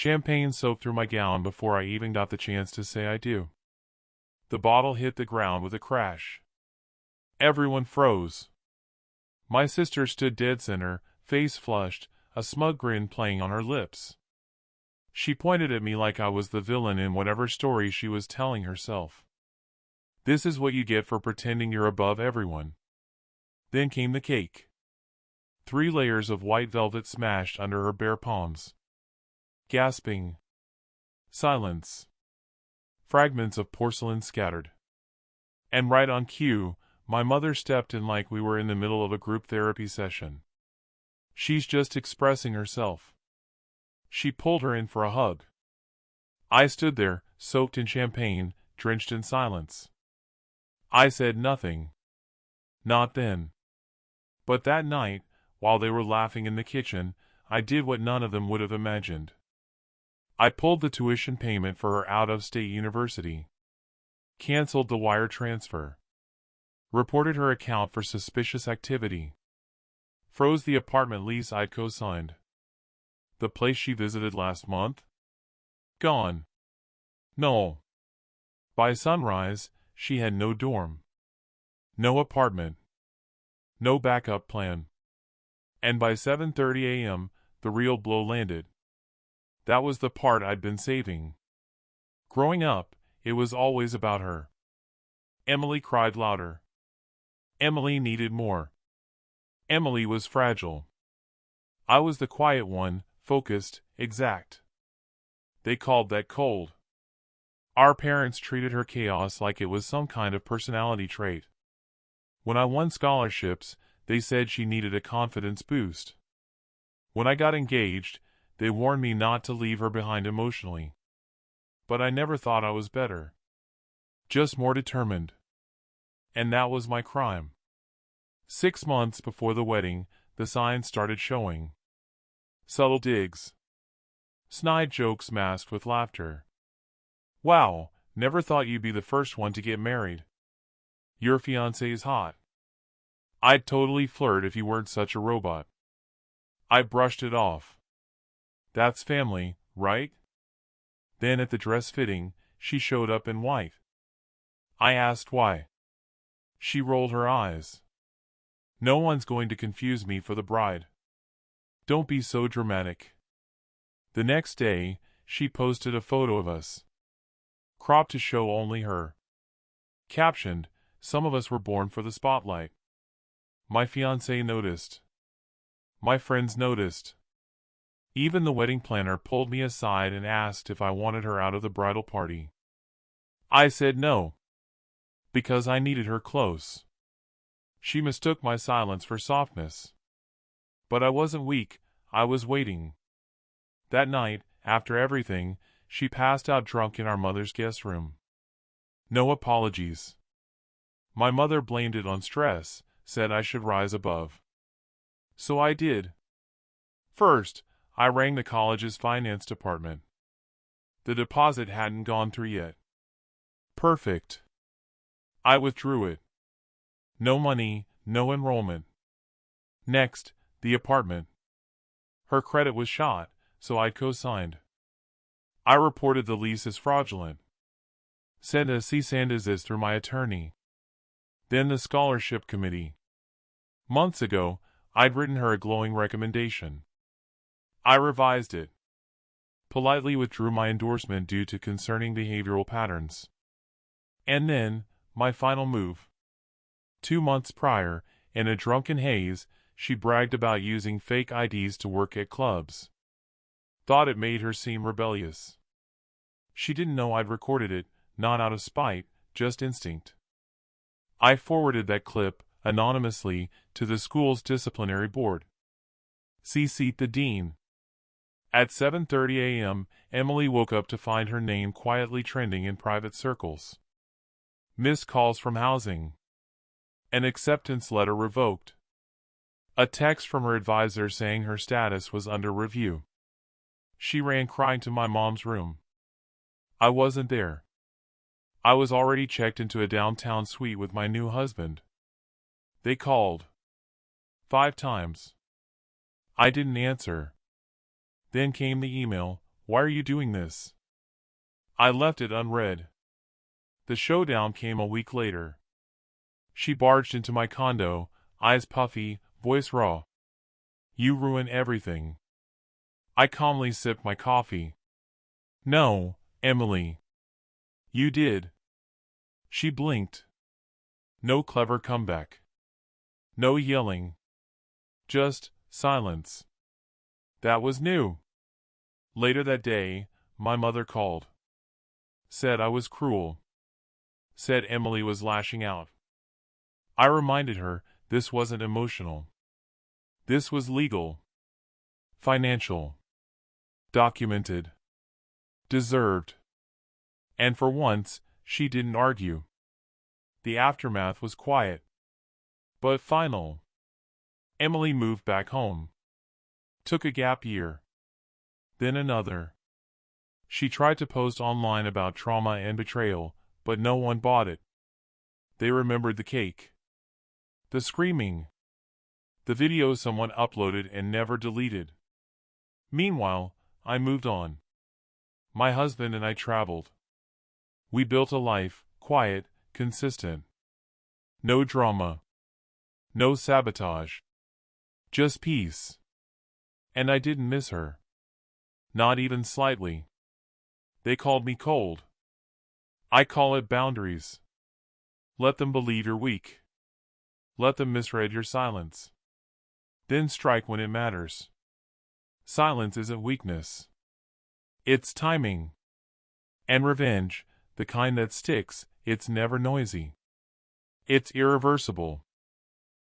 Champagne soaked through my gown before I even got the chance to say I do. The bottle hit the ground with a crash. Everyone froze. My sister stood dead center, face flushed, a smug grin playing on her lips. She pointed at me like I was the villain in whatever story she was telling herself. This is what you get for pretending you're above everyone. Then came the cake. 3 layers of white velvet smashed under her bare palms. Gasping. Silence. Fragments of porcelain scattered. And right on cue, my mother stepped in like we were in the middle of a group therapy session. She's just expressing herself. She pulled her in for a hug. I stood there, soaked in champagne, drenched in silence. I said nothing. Not then. But that night, while they were laughing in the kitchen, I did what none of them would have imagined. I pulled the tuition payment for her out-of-state university. Canceled the wire transfer. Reported her account for suspicious activity. Froze the apartment lease I'd co-signed. The place she visited last month? Gone. No. By sunrise, she had no dorm. No apartment. No backup plan. And by 7:30 a.m., the real blow landed. That was the part I'd been saving. Growing up, it was always about her. Emily cried louder. Emily needed more. Emily was fragile. I was the quiet one, focused, exact. They called that cold. Our parents treated her chaos like it was some kind of personality trait. When I won scholarships, they said she needed a confidence boost. When I got engaged, they warned me not to leave her behind emotionally. But I never thought I was better. Just more determined. And that was my crime. 6 months before the wedding, the signs started showing. Subtle digs. Snide jokes masked with laughter. Wow, never thought you'd be the first one to get married. Your fiancé's hot. I'd totally flirt if you weren't such a robot. I brushed it off. That's family, right? Then at the dress fitting, she showed up in white. I asked why. She rolled her eyes. No one's going to confuse me for the bride. Don't be so dramatic. The next day, she posted a photo of us. Cropped to show only her. Captioned, "Some of us were born for the spotlight." My fiancé noticed. My friends noticed. Even the wedding planner pulled me aside and asked if I wanted her out of the bridal party. I said no. Because I needed her close. She mistook my silence for softness. But I wasn't weak, I was waiting. That night, after everything, she passed out drunk in our mother's guest room. No apologies. My mother blamed it on stress, said I should rise above. So I did. First, I rang the college's finance department. The deposit hadn't gone through yet. Perfect. I withdrew it. No money, no enrollment. Next, the apartment. Her credit was shot, so I co-signed. I reported the lease as fraudulent. Sent a cease and desist through my attorney. Then the scholarship committee. Months ago, I'd written her a glowing recommendation. I revised it. Politely withdrew my endorsement due to concerning behavioral patterns. And then, my final move. 2 months prior, in a drunken haze, she bragged about using fake IDs to work at clubs. Thought it made her seem rebellious. She didn't know I'd recorded it, not out of spite, just instinct. I forwarded that clip, anonymously, to the school's disciplinary board. CC'd the dean. At 7:30 a.m., Emily woke up to find her name quietly trending in private circles. Missed calls from housing. An acceptance letter revoked. A text from her advisor saying her status was under review. She ran crying to my mom's room. I wasn't there. I was already checked into a downtown suite with my new husband. They called. 5 times. I didn't answer. Then came the email, Why are you doing this? I left it unread. The showdown came a week later. She barged into my condo, eyes puffy, voice raw. You ruin everything. I calmly sipped my coffee. No, Emily. You did. She blinked. No clever comeback. No yelling. Just silence. That was new. Later that day, my mother called. Said I was cruel. Said Emily was lashing out. I reminded her this wasn't emotional. This was legal. Financial. Documented. Deserved. And for once, she didn't argue. The aftermath was quiet. But final. Emily moved back home. Took a gap year. Then another. She tried to post online about trauma and betrayal, but no one bought it. They remembered the cake. The screaming. The video someone uploaded and never deleted. Meanwhile, I moved on. My husband and I traveled. We built a life, quiet, consistent. No drama. No sabotage. Just peace. And I didn't miss her. Not even slightly. They called me cold. I call it boundaries. Let them believe you're weak. Let them misread your silence. Then strike when it matters. Silence isn't weakness. It's timing. And revenge, the kind that sticks, it's never noisy. It's irreversible.